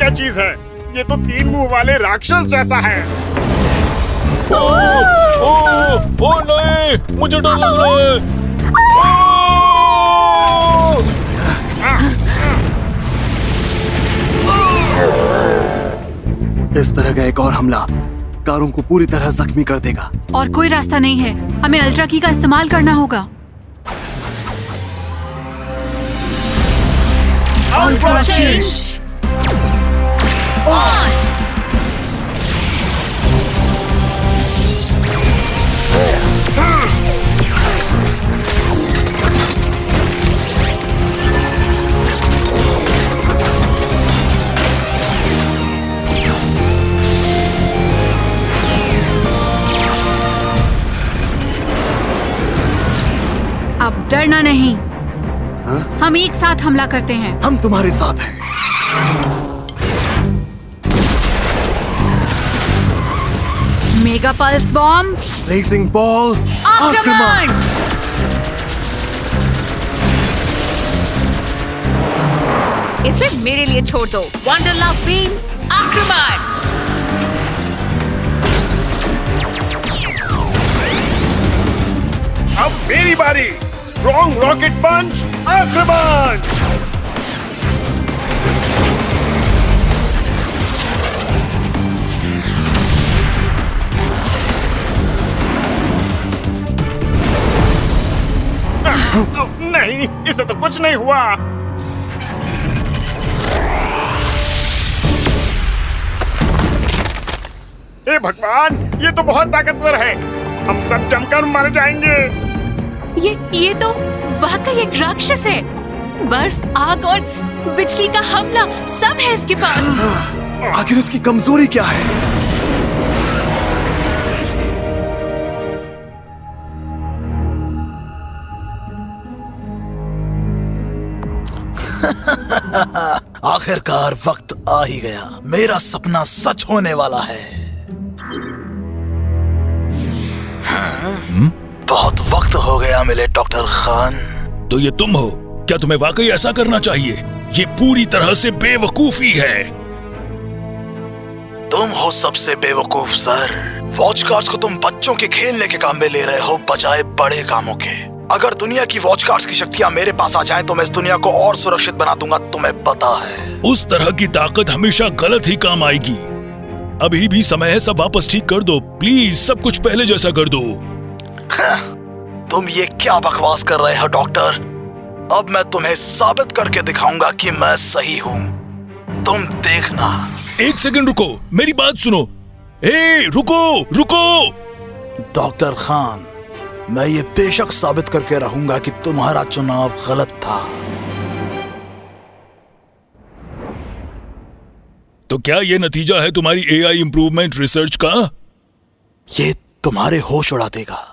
क्या चीज है? ये तो 3 मुंह वाले राक्षस जैसा है। ओ नहीं, मुझे डर लग रहा है। इस तरह का एक और हमला कारों को पूरी तरह जख्मी कर देगा। और कोई रास्ता नहीं है, हमें अल्ट्रा की का इस्तेमाल करना होगा। Ultra change on. अब डरना नहीं। हाँ? हम एक साथ हमला करते हैं। हम तुम्हारे साथ हैं। Mega pulse bomb blazing ball आक्रमण। इसे मेरे लिए छोड़ दो। वंडर लव बीम आक्रमण। अब मेरी बारी। स्ट्रॉन्ग रॉकेट पंच आक्रमण। नहीं, इसे तो कुछ नहीं हुआ। हे भगवान, ये तो बहुत ताकतवर है। हम सब जमकर मर जाएंगे। ये तो वाकई एक राक्षस है। बर्फ, आग और बिजली का हमला सब है इसके पास। आखिर इसकी कमजोरी क्या है? आखिरकार वक्त आ ही गया। मेरा सपना सच होने वाला है। बहुत वक्त हो गया मिले डॉक्टर खान। तो ये तुम हो? क्या तुम्हें वाकई ऐसा करना चाहिए? ये पूरी तरह से बेवकूफी है। तुम हो सबसे बेवकूफ सर। वॉच कार्ड्स को तुम बच्चों के खेलने के काम में ले रहे हो बजाय बड़े कामों के। अगर दुनिया की वॉच कार्ड्स की शक्तियां मेरे पास आ जाएं तो मैं इस दुनिया को और सुरक्षित बना दूंगा, तुम्हें पता है। उस तरह की ताकत हमेशा गलत ही काम आएगी। अभी भी समय है, सब वापस ठीक कर दो प्लीज। सब कुछ पहले जैसा कर दो। तुम ये क्या बकवास कर रहे हो डॉक्टर? अब मैं तुम्हें साबित करके दिखाऊंगा कि मैं सही हूँ। तुम देखना। एक सेकंड रुको, मेरी बात सुनो। रुको रुको। डॉक्टर खान, मैं ये बेशक साबित करके रहूंगा कि तुम्हारा चुनाव गलत था। तो क्या ये नतीजा है तुम्हारी एआई इंप्रूवमेंट रिसर्च का? ये तुम्हारे होश उड़ा देगा।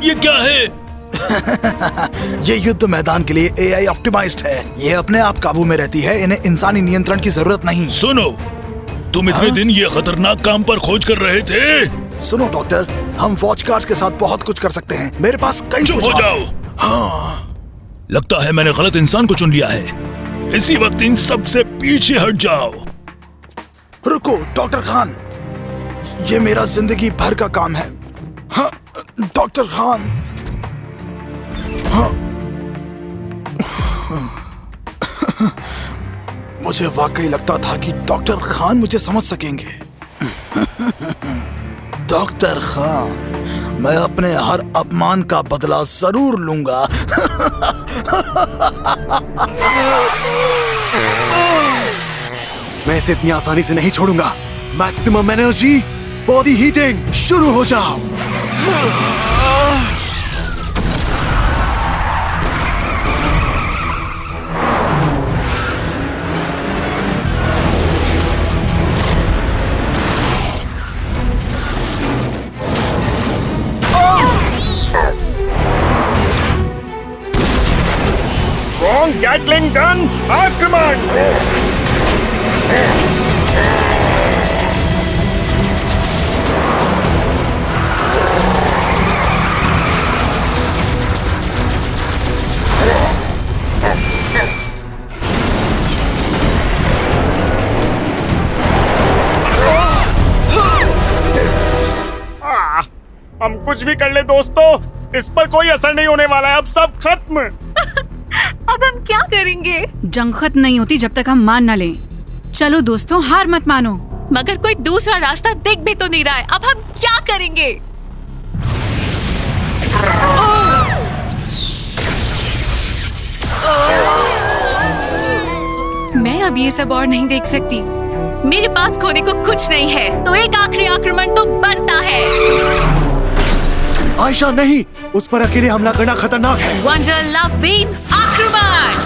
ये क्या है? ये युद्ध मैदान के लिए एआई ऑप्टिमाइज्ड है। ये अपने आप काबू में रहती है, इन्हें इंसानी नियंत्रण की जरूरत नहीं। सुनो, तुम इतने दिन ये खतरनाक काम पर खोज कर रहे थे। सुनो डॉक्टर, हम वॉच कार्ड्स के साथ बहुत कुछ कर सकते हैं। मेरे पास कई चुप हो जाओ। हाँ। लगता है मैंने गलत इंसान को चुन लिया है। इसी वक्त इन सब से पीछे हट जाओ। रुको डॉक्टर खान, ये मेरा जिंदगी भर का काम है। हाँ डॉक्टर खान। हाँ। मुझे वाकई लगता था कि डॉक्टर खान मुझे समझ सकेंगे। डॉक्टर खान, मैं अपने हर अपमान का बदला जरूर लूंगा। मैं इसे इतनी आसानी से नहीं छोड़ूंगा। मैक्सिमम एनर्जी, बॉडी हीटिंग शुरू हो जाओ। स्ट्रॉन्ग गैटलिंग गन आक्रमण। हम कुछ भी कर ले दोस्तों, इस पर कोई असर नहीं होने वाला है। अब सब खत्म। अब हम क्या करेंगे? जंग खत्म नहीं होती जब तक हम मान न लें। चलो दोस्तों, हार मत मानो। मगर कोई दूसरा रास्ता दिख भी तो नहीं रहा है। अब हम क्या करेंगे? मैं अब ये सब और नहीं देख सकती। मेरे पास खोने को कुछ नहीं है, तो एक आखिरी आक्रमण तो बनता है। आयशा नहीं, उस पर अकेले हमला करना खतरनाक है। वंडर लव बीम आक्रमण!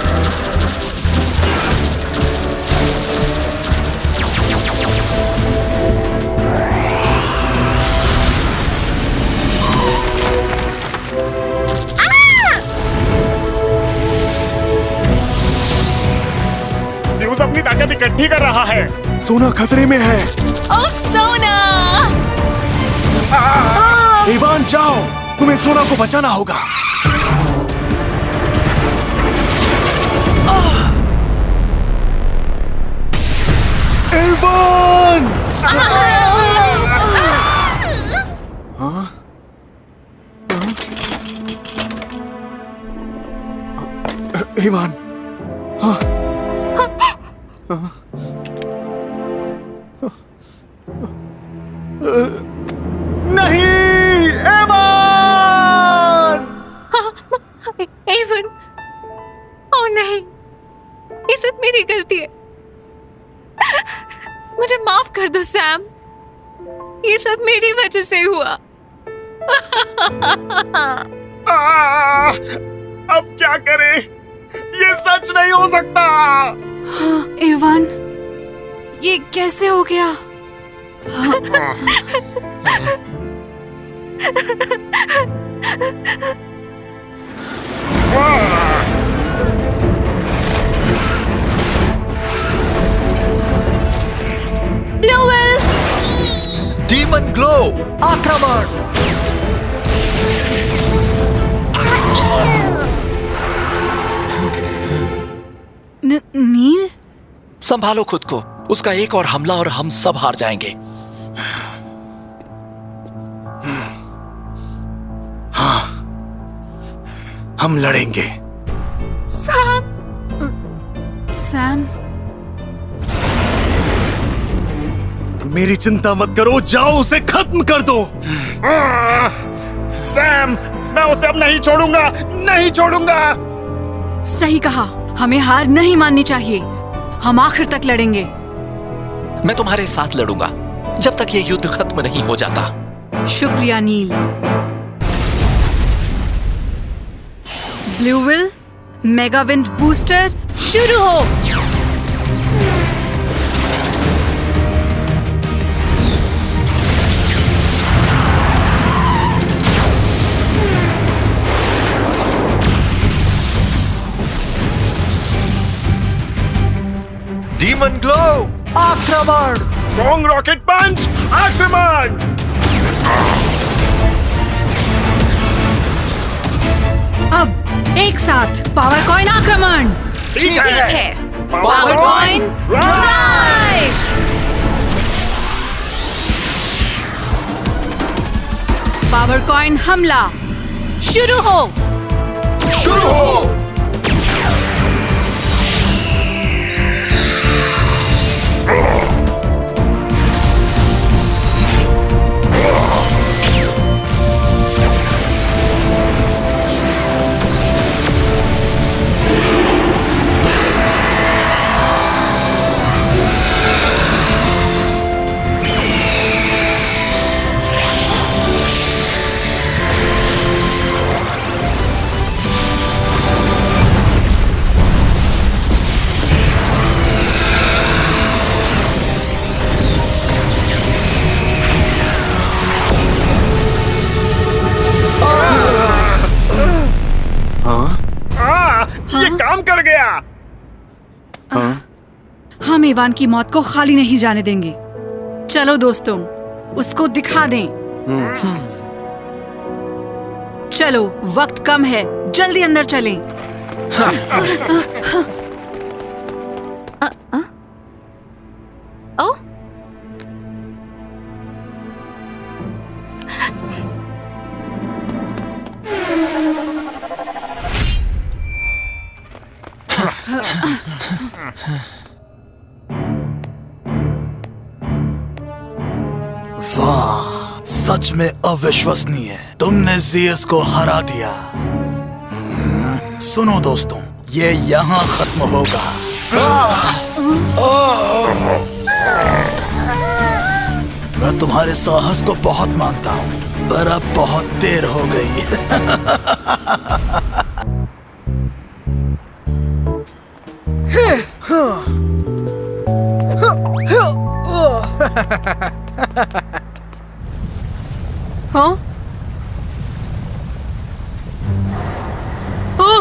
ज़्यूस अपनी ताकत इकट्ठी कर रहा है। सोना खतरे में है। ओ सोना! इवान जाओ, तुम्हें सोना को बचाना होगा। इवान! इवान, नहीं एवन! एवन! ओ नहीं, ये सब मेरी गलती है। मुझे माफ कर दो सैम, ये सब मेरी वजह से हुआ। अब क्या करें? ये सच नहीं हो सकता। एवन, ये कैसे हो गया? ब्लूवेल! डीमन ग्लो आक्रमण! नील, संभालो खुद को, उसका एक और हमला और हम सब हार जाएंगे। हाँ, हम लड़ेंगे। सैम, मेरी चिंता मत करो, जाओ उसे खत्म कर दो। सैम, मैं उसे अब नहीं छोड़ूंगा, नहीं छोड़ूंगा। सही कहा, हमें हार नहीं माननी चाहिए। हम आखिर तक लड़ेंगे। मैं तुम्हारे साथ लड़ूंगा जब तक ये युद्ध खत्म नहीं हो जाता। शुक्रिया नील। ब्लूविल, मेगाविंड बूस्टर शुरू हो। डीमन ग्लो आक्रमण! स्ट्रॉन्ग रॉकेट पंच आक्रमण! अब एक साथ पावर कॉइन आक्रमण! ठीक है। Power coin drive! Power coin हमला शुरू हो। शुरू हो! इवान की मौत को खाली नहीं जाने देंगे। चलो दोस्तों, उसको दिखा दें। चलो, वक्त कम है, जल्दी अंदर चलें। ओ वाह, सच में अविश्वसनीय। तुमने जीएस को हरा दिया। सुनो दोस्तों, ये यहाँ खत्म होगा। मैं तुम्हारे साहस को बहुत मानता हूँ, पर अब बहुत देर हो गई। हाँ? ओह!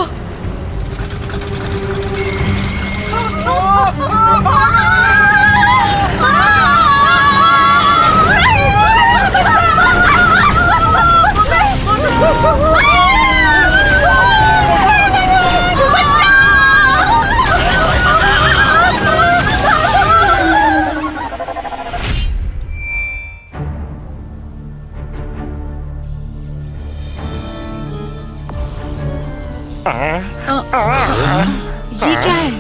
ये क्या है?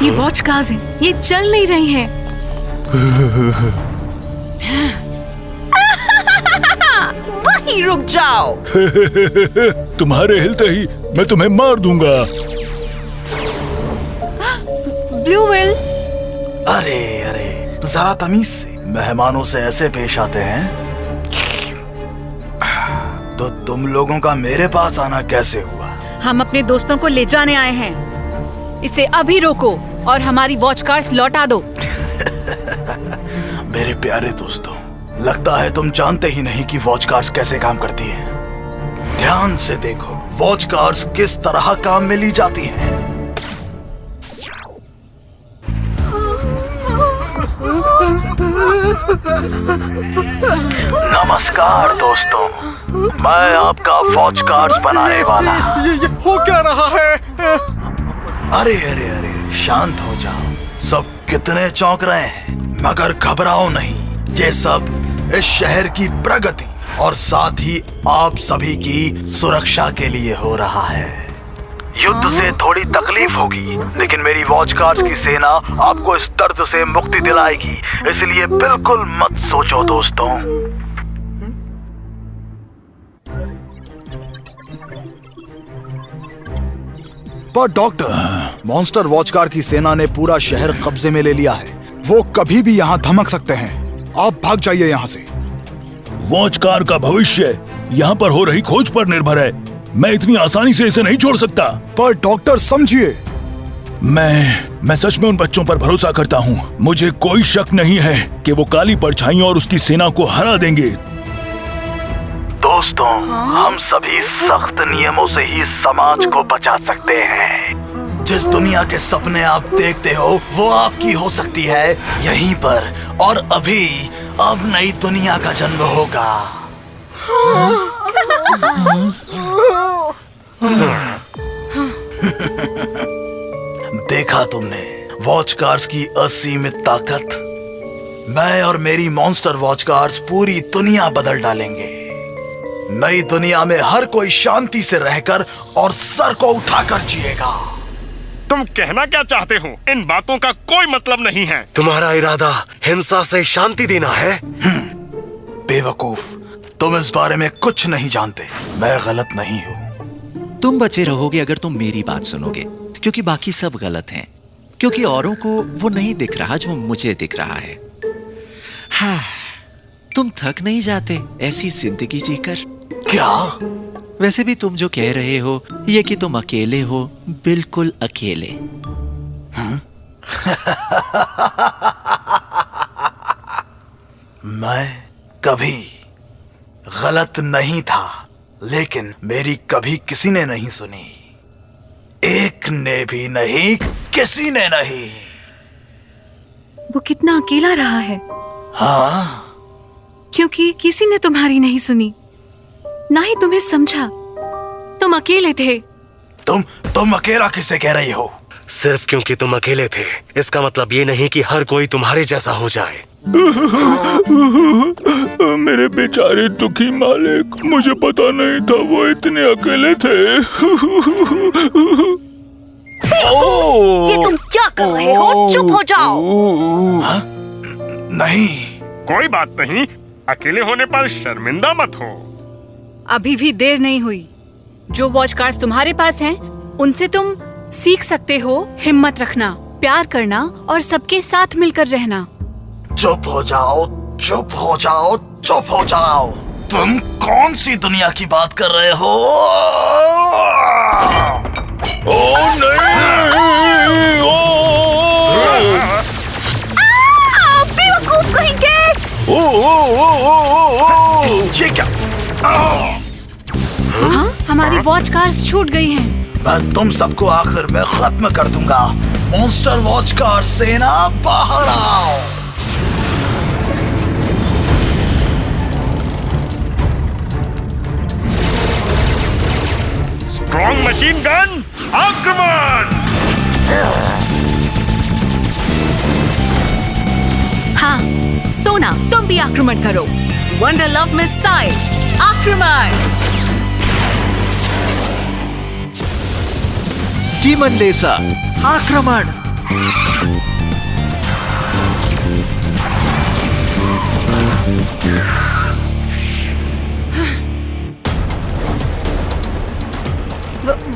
ये वॉच कार्स हैं, ये चल नहीं रही हैं। वहीं रुक जाओ। तुम्हारे हिलते ही मैं तुम्हें मार दूंगा। ब्लू व्हेल, अरे अरे, जरा तमीज से मेहमानों से ऐसे पेश आते हैं। तो तुम लोगों का मेरे पास आना कैसे हुआ? हम अपने दोस्तों को ले जाने आए हैं। इसे अभी रोको और हमारी वॉच कार्स लौटा दो। मेरे प्यारे दोस्तों, लगता है तुम जानते ही नहीं कि वॉच कार्स कैसे काम करती हैं। ध्यान से देखो, वॉच कार्स किस तरह काम में ली जाती हैं। नमस्कार दोस्तों, मैं आपका वॉच कार्स बनाने वाला। ये हो क्या रहा है? अरे अरे अरे, शांत हो जाओ। सब कितने चौंक रहे हैं, मगर घबराओ नहीं। ये सब इस शहर की प्रगति और साथ ही आप सभी की सुरक्षा के लिए हो रहा है। युद्ध से थोड़ी तकलीफ होगी, लेकिन मेरी वॉच कार्स की सेना आपको इस दर्द से मुक्ति दिलाएगी। इसलिए बिल्कुल मत सोचो दोस्तों। पर डॉक्टर, मॉन्स्टर वॉच कार की सेना ने पूरा शहर कब्जे में ले लिया है। वो कभी भी यहाँ धमक सकते हैं। आप भाग जाइए यहाँ से। वॉच कार का भविष्य यहाँ पर हो रही खोज पर निर्भर है। मैं इतनी आसानी से इसे नहीं छोड़ सकता। पर डॉक्टर समझिए, मैं सच में उन बच्चों पर भरोसा करता हूँ। मुझे कोई शक नहीं है कि वो काली परछाइयों और उसकी सेना को हरा देंगे। दोस्तों, हम सभी सख्त नियमों से ही समाज को बचा सकते हैं। जिस दुनिया के सपने आप देखते हो, वो आपकी हो सकती है यहीं पर और अभी। अब नई दुनिया का जन्म होगा। देखा तुमने वॉच कार्स की असीमित ताकत। मैं और मेरी मॉन्स्टर वॉच कार्स पूरी दुनिया बदल डालेंगे। नई दुनिया में हर कोई शांति से रहकर और सर को उठाकर जिएगा। तुम कहना क्या चाहते हो? इन बातों का कोई मतलब नहीं है। तुम्हारा इरादा हिंसा से शांति देना है? बेवकूफ, तुम इस बारे में कुछ नहीं जानते। मैं गलत नहीं हूँ। तुम बचे रहोगे अगर तुम मेरी बात सुनोगे, क्योंकि बाकी सब गलत हैं। क्योंकि औरों को वो नहीं दिख रहा जो मुझे दिख रहा है। हाँ, तुम थक नहीं जाते ऐसी जिंदगी जीकर? क्या? वैसे भी तुम जो कह रहे हो ये कि तुम अकेले हो, बिल्कुल अकेले। मैं कभी गलत नहीं था, लेकिन मेरी कभी किसी ने नहीं सुनी। एक ने भी नहीं, किसी ने नहीं। वो कितना अकेला रहा है, हाँ क्योंकि किसी ने तुम्हारी नहीं सुनी, ना ही तुम्हें समझा। तुम अकेले थे। तुम अकेला किसे कह रही हो? सिर्फ क्योंकि तुम अकेले थे इसका मतलब ये नहीं कि हर कोई तुम्हारे जैसा हो जाए। मेरे बेचारे दुखी मालिक, मुझे पता नहीं था वो इतने अकेले थे। ये तुम क्या कर रहे हो? चुप हो जाओ। नहीं, कोई बात नहीं, अकेले होने पर शर्मिंदा मत हो। अभी भी देर नहीं हुई। जो वॉच कार्ड्स तुम्हारे पास हैं, उनसे तुम सीख सकते हो हिम्मत रखना, प्यार करना और सबके साथ मिलकर रहना। चुप हो जाओ, चुप हो जाओ, चुप हो जाओ। तुम कौन सी दुनिया की बात कर रहे हो? ओ नहीं! बेवकूफ कहेंगे। ये क्या? हाँ, हमारी वॉच कार्ड्स छूट गई हैं। मैं तुम सबको आखिर में खत्म कर दूंगा। मॉन्स्टर वॉच कार सेना बाहर आओ। स्ट्रॉन्ग मशीन गन आक्रमण! हाँ, सोना तुम भी आक्रमण करो। वंडर लव मिसाइल आक्रमण! डीमन लेसर आक्रमण!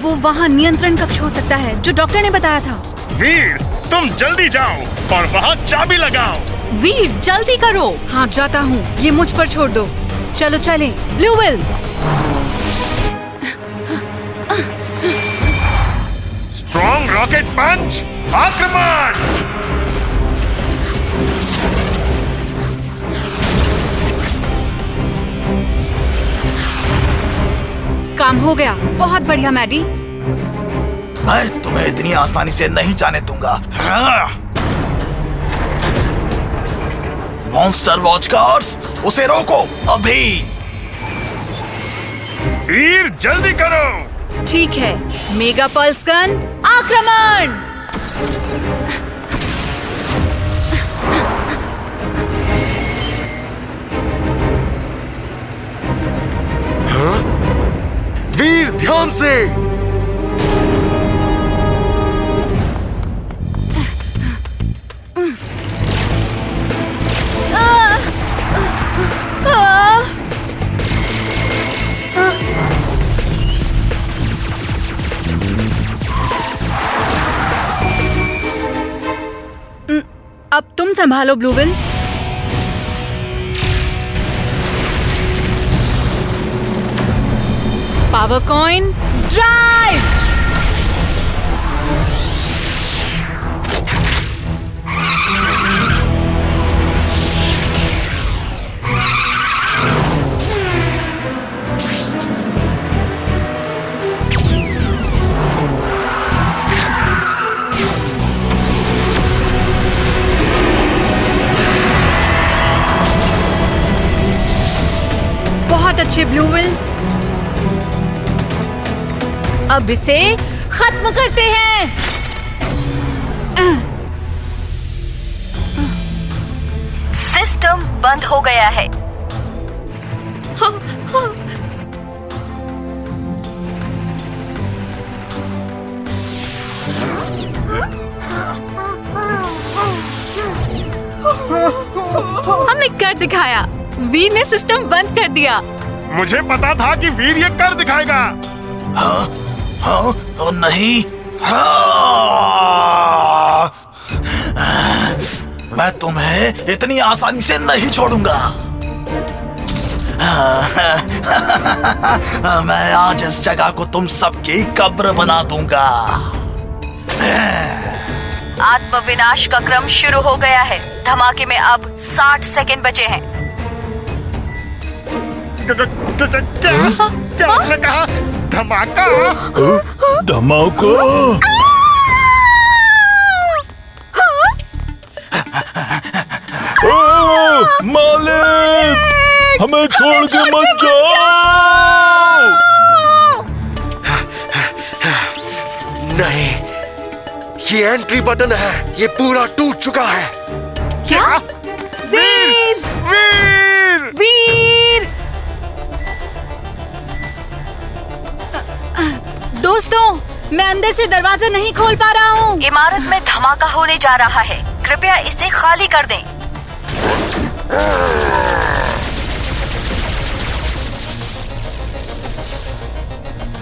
वो वहाँ नियंत्रण कक्ष हो सकता है, जो डॉक्टर ने बताया था। वीर, तुम जल्दी जाओ और वहाँ चाबी लगाओ। वीर जल्दी करो। हाँ, जाता हूँ। ये मुझ पर छोड़ दो। चलो चलें। ब्लू विल, स्ट्रॉन्ग रॉकेट पंच आक्रमण! काम हो गया। बहुत बढ़िया मैडी। मैं तुम्हें इतनी आसानी से नहीं जाने दूंगा। मॉन्स्टर वॉच कार्स, उसे रोको अभी। वीर जल्दी करो। ठीक है, मेगा पल्स गन आक्रमण! वीर ध्यान से! अब तुम संभालो blue will. Power coin drive! बहुत अच्छे ब्लू विल। अब इसे खत्म करते हैं। सिस्टम बंद हो गया है। हमने कर दिखाया। वीर ने सिस्टम बंद कर दिया। मुझे पता था कि वीर ये कर दिखाएगा। हाँ, हाँ, ओ नहीं, हाँ। मैं तुम्हें इतनी आसानी से नहीं छोड़ूंगा। मैं आज इस जगह को तुम सबकी कब्र बना दूंगा। आत्मविनाश का क्रम शुरू हो गया है। धमाके में अब 60 सेकंड बचे हैं। क्या उसने कहा? धमाका? धमाका? मालिक, हमें छोड़ के मत जाओ। नहीं, ये एंट्री बटन है, ये पूरा टूट चुका है। क्या? वीर! वीर! वीर! दोस्तों, मैं अंदर से दरवाजा नहीं खोल पा रहा हूँ। इमारत में धमाका होने जा रहा है, कृपया इसे खाली कर दें।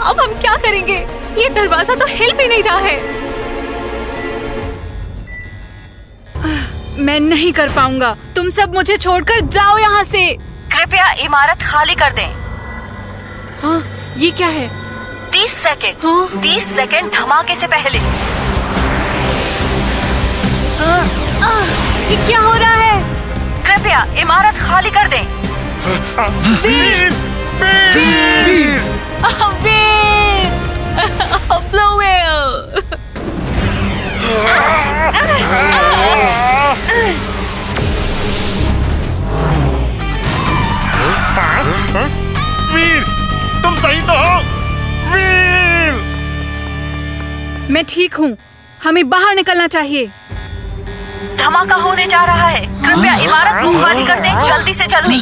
अब हम क्या करेंगे? ये दरवाजा तो हिल भी नहीं रहा है। मैं नहीं कर पाऊंगा। तुम सब मुझे छोड़कर जाओ यहाँ से। कृपया इमारत खाली कर दें। हाँ, ये क्या है? 30 सेकेंड। हाँ? 30 सेकेंड धमाके से पहले। ये क्या हो रहा है? कृपया इमारत खाली कर दें। वीर! वीर! वीर! Blue whale! वीर! तुम सही तो हो? वीर! मैं ठीक हूँ। हमें बाहर निकलना चाहिए। धमाका होने जा रहा है, कृपया इमारत को खाली कर दें, जल्दी से जल्दी।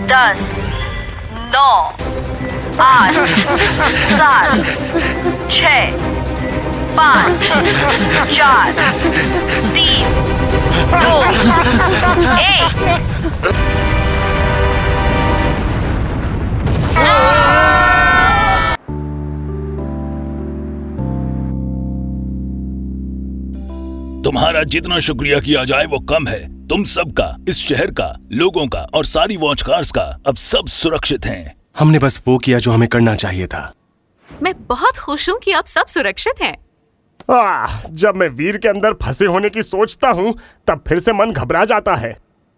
10, 9, 8, 7, 6, 5, 4, 3, 2, 1। तुम्हारा जितना शुक्रिया किया जाए वो कम है। तुम सबका, इस शहर का, लोगों का और सारी वॉच कार्स का अब सब सुरक्षित हैं। हमने बस वो किया जो हमें करना चाहिए था। मैं बहुत खुश हूँ कि अब सब सुरक्षित हैं। जब मैं वीर के अंदर फंसे होने की सोचता हूँ तब फिर से मन घबरा जाता है।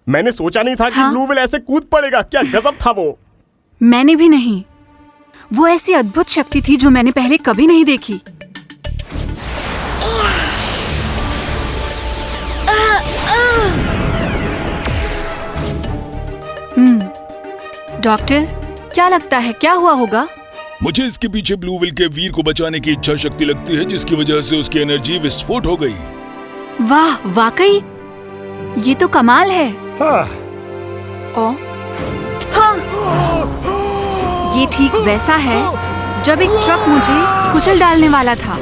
मैंने सोचा नहीं था कि हाँ? ब्लू व्हेल ऐसे कूद पड़ेगा। क्या गजब था वो। मैंने भी नहीं। वो ऐसी अद्भुत शक्ति थी जो मैंने पहले कभी नहीं देखी। डॉक्टर, क्या लगता है क्या हुआ होगा? मुझे इसके पीछे ब्लू व्हेल के वीर को बचाने की इच्छा शक्ति लगती है, जिसकी वजह से उसकी एनर्जी विस्फोट हो गई। वाह, वाकई ये तो कमाल है। हाँ। ओ, हाँ। ये ठीक वैसा है जब एक ट्रक मुझे कुचल डालने वाला था।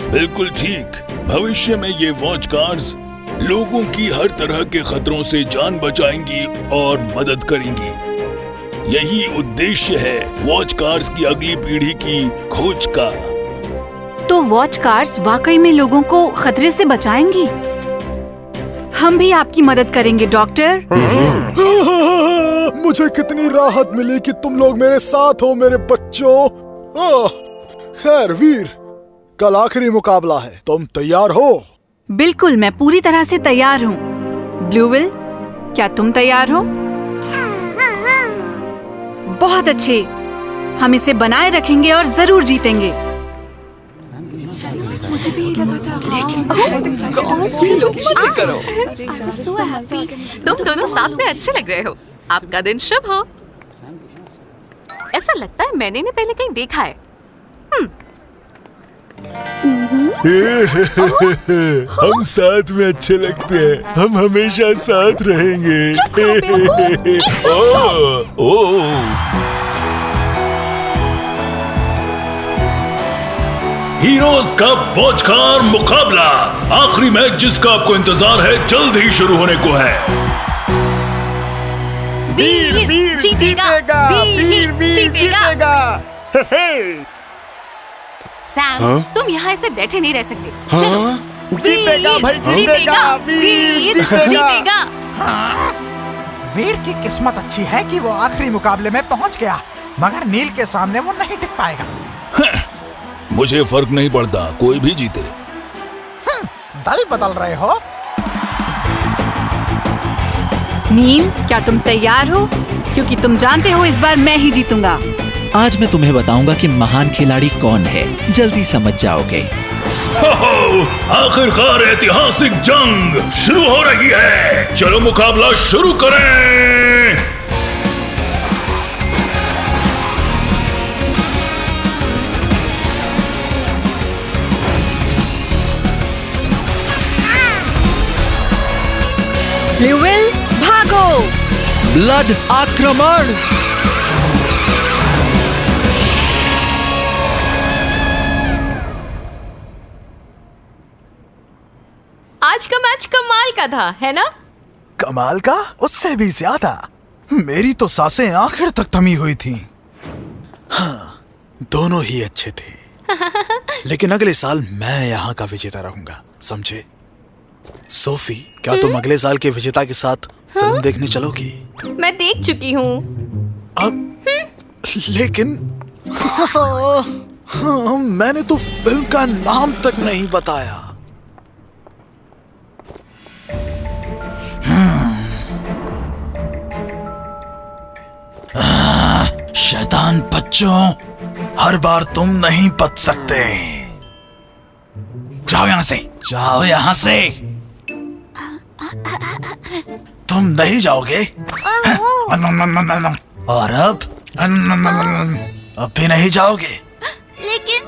बिल्कुल ठीक। भविष्य में ये वॉच कार्स लोगों की हर तरह के खतरों से जान बचाएंगी और मदद करेंगी। यही उद्देश्य है वॉच कार्स की अगली पीढ़ी की खोज का। तो वॉच कार्स वाकई में लोगों को खतरे से बचाएंगी। हम भी आपकी मदद करेंगे डॉक्टर। मुझे कितनी राहत मिली कि तुम लोग मेरे साथ हो मेरे बच्चों। खैर वीर, कल आखिरी मुकाबला है, तुम तैयार हो? बिल्कुल, मैं पूरी तरह से तैयार हूँ। ब्लू व्हेल, क्या तुम तैयार हो? बहुत अच्छे। हम इसे बनाए रखेंगे और जरूर जीतेंगे। मुझे भी लगा था। तुम दोनों साथ में अच्छे लग रहे हो। आपका दिन शुभ हो। ऐसा लगता है मैंने इन्हें पहले कहीं देखा है। हम साथ में अच्छे लगते हैं। हम हमेशा साथ रहेंगे। हीरोज कप वॉच कार मुकाबला, आखिरी मैच जिसका आपको इंतजार है, जल्द ही शुरू होने को है। वीर जीतेगा। वीर जीतेगा। सैम, तुम यहाँ ऐसे बैठे नहीं रह सकते। चलो। जीतेगा भाई, जीतेगा। वीर जीतेगा। वीर की किस्मत अच्छी है कि वो आखिरी मुकाबले में पहुंच गया, मगर नील के सामने वो नहीं टिक पाएगा। मुझे फर्क नहीं पड़ता, कोई भी जीते। दल बदल रहे हो? नील, क्या तुम तैयार हो? क्योंकि तुम जानते हो इस बार मैं ही जीतूंगा। आज मैं तुम्हें बताऊंगा कि महान खिलाड़ी कौन है, जल्दी समझ जाओगे। हो, आखिरकार ऐतिहासिक जंग शुरू हो रही है। चलो मुकाबला शुरू करें। ब्लूविल भागो। ब्लड आक्रमण। आज का मैच कमाल का था, है ना? कमाल का? उससे भी ज्यादा। मेरी तो सांसें आखिर तक थमी हुई थी। हाँ, दोनों ही अच्छे थे। लेकिन अगले साल मैं यहाँ का विजेता रहूंगा, समझे? सोफी, क्या तुम अगले साल के विजेता के साथ फिल्म देखने चलोगी? मैं देख चुकी हूँ। लेकिन मैंने तो फिल्म का नाम तक नहीं बताया। शैतान बच्चों, हर बार तुम नहीं बच सकते। जाओ यहां से, जाओ यहां से। तुम नहीं जाओगे? और अब भी नहीं जाओगे? लेकिन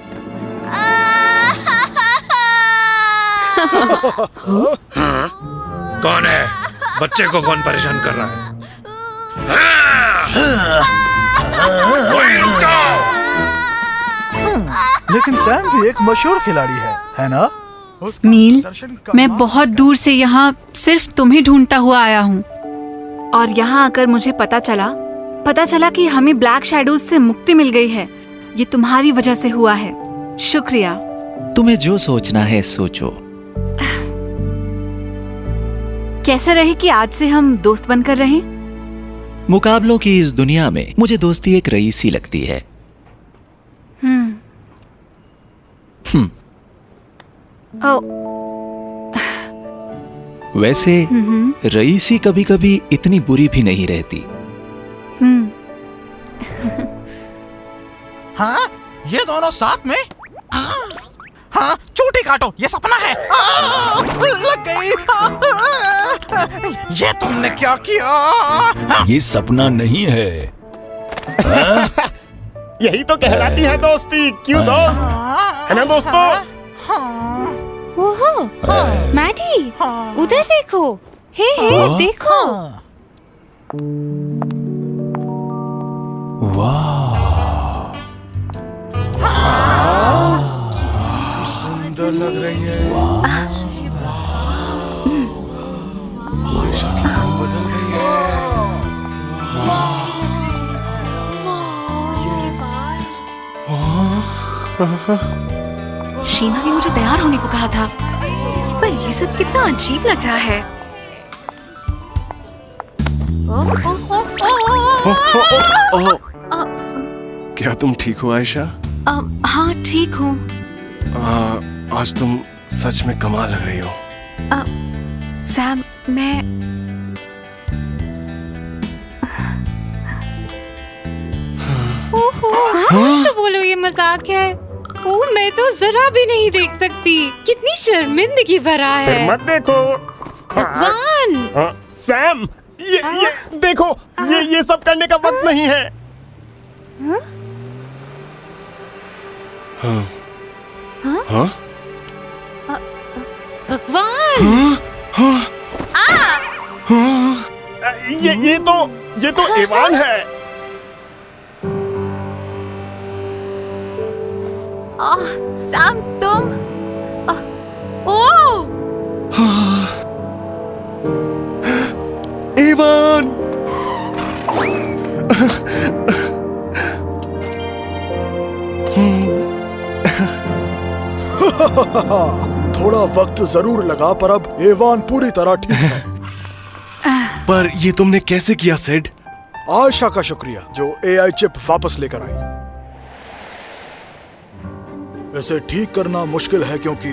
कौन है? बच्चे को कौन परेशान कर रहा है? लेकिन सैम भी एक मशहूर खिलाड़ी है ना? नील, मैं बहुत दूर से यहाँ सिर्फ तुम्हें ढूंढता हुआ आया हूँ। और यहाँ आकर मुझे पता चला कि हमें ब्लैक शैडोज से मुक्ति मिल गई है। ये तुम्हारी वजह से हुआ है। शुक्रिया। तुम्हें जो सोचना है सोचो। कैसे रहे कि आज से हम दोस्त बनकर रहें? मुकाबलों की इस दुनिया में मुझे दोस्ती एक रईसी लगती है। वैसे रईसी कभी कभी इतनी बुरी भी नहीं रहती। हाँ, ये दोनों साथ में? हाँ, चूटी काटो, ये सपना है। लग गई। ये तुमने क्या किया? ये सपना नहीं है। यही तो कहलाती है दोस्ती। क्यों दोस्त? है ना दोस्तों? ओहो, मैडी, उधर देखो। हे, देखो। सुंदर लग रही है। बदल गई है। शीना ने मुझे तैयार होने को कहा था, पर ये सब कितना अजीब लग रहा है। क्या तुम ठीक हो आयशा? हाँ, ठीक हूँ। आज तुम सच में कमाल लग रही हो। सैम, मैं तो बोलो ये मजाक है। मैं तो जरा भी नहीं देख सकती। कितनी शर्मिंदगी भरा है। फिर मत देखो। भगवान। सैम, ये देखो, ये सब करने का वक्त नहीं है। हाँ? भगवान। ये तो इवान है। सैम, तुम इवान। थोड़ा वक्त जरूर लगा, पर अब एवान पूरी तरह ठीक है। पर ये तुमने कैसे किया सिड? आयशा का शुक्रिया जो एआई चिप वापस लेकर आई। इसे ठीक करना मुश्किल है क्योंकि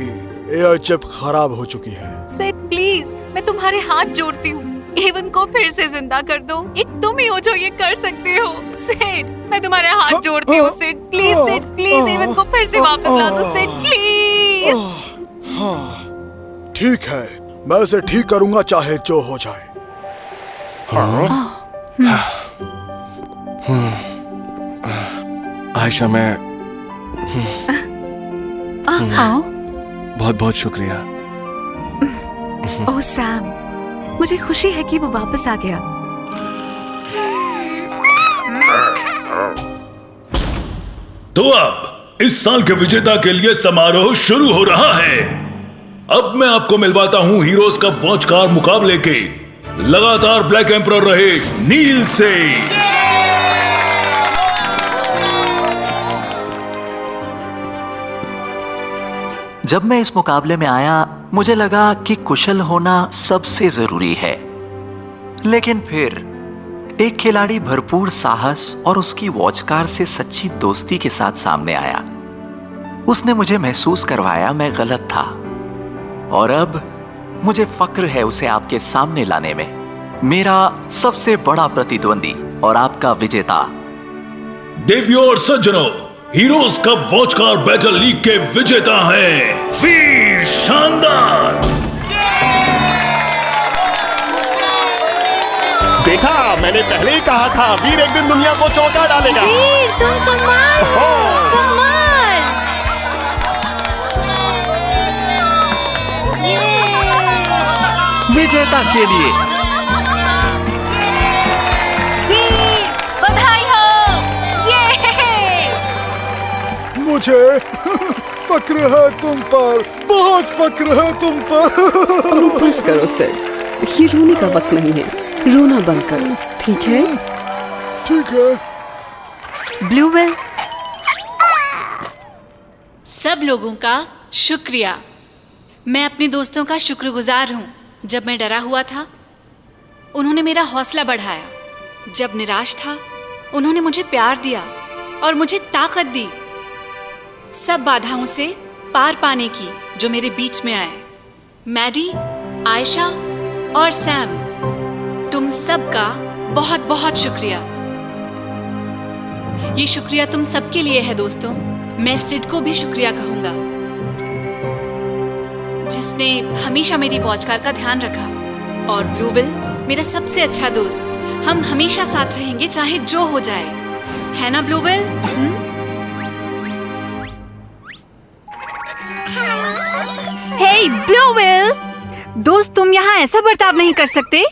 एआई चिप खराब हो चुकी है। सिड, प्लीज, मैं तुम्हारे हाथ जोड़ती हूँ। एवन को फिर से जिंदा कर दो। एक तुम ही हो जो ये कर सकते हो। सिड, मैं तुम्हारे हाथ जोड़ती हूँ। सिड, प्लीज, एवन को फिर से वापस ला दो। सिड, प्लीज। ठीक है, मैं इसे ठीक करूंगा चाहे जो हो जाए। आयशा, मैं बहुत बहुत शुक्रिया। ओह सैम, मुझे खुशी है कि वो वापस आ गया। तो अब इस साल के विजेता के लिए समारोह शुरू हो रहा है। अब मैं आपको मिलवाता हूं हीरोज कप वॉच कार मुकाबले के लगातार ब्लैक एम्परर रहे नील से। जब मैं इस मुकाबले में आया मुझे लगा कि कुशल होना सबसे जरूरी है, लेकिन फिर एक खिलाड़ी भरपूर साहस और उसकी वॉच कार से सच्ची दोस्ती के साथ सामने आया। उसने मुझे महसूस करवाया मैं गलत था, और अब मुझे फक्र है उसे आपके सामने लाने में। मेरा सबसे बड़ा प्रतिद्वंदी और आपका विजेता। देवियों और सज्जनों, heroes cup watch car battle league के विजेता हैं वीर शानदार। देखा, मैंने पहले ही कहा था वीर एक दिन दुनिया को चौंका डालेगा। वीर तुम कमाल हो, कमाल। विजेता के लिए वीर बधाई हो। ये मुझे फक्र है तुम पर, बहुत फक्र है तुम पर। बस करो सर, ये रोने का वक्त नहीं है, रोना बंद करो, ठीक है? ठीक है। ब्लूवेल, सब लोगों का शुक्रिया। मैं अपने दोस्तों का शुक्रगुजार हूँ। जब मैं डरा हुआ था उन्होंने मेरा हौसला बढ़ाया, जब निराश था उन्होंने मुझे प्यार दिया और मुझे ताकत दी सब बाधाओं से पार पाने की जो मेरे बीच में आए। मैडी, आयशा और सैम, तुम सबका बहुत बहुत शुक्रिया। ये शुक्रिया तुम सबके लिए है दोस्तों। मैं सिड को भी शुक्रिया कहूंगा, जिसने हमेशा मेरी वॉच कार का ध्यान रखा। और ब्लूवेल, मेरा सबसे अच्छा दोस्त। हम हमेशा साथ रहेंगे चाहे जो हो जाए, है ना ब्लूवेल? हे ब्लूवेल, दोस्त तुम यहाँ ऐसा बर्ताव नहीं कर सकते।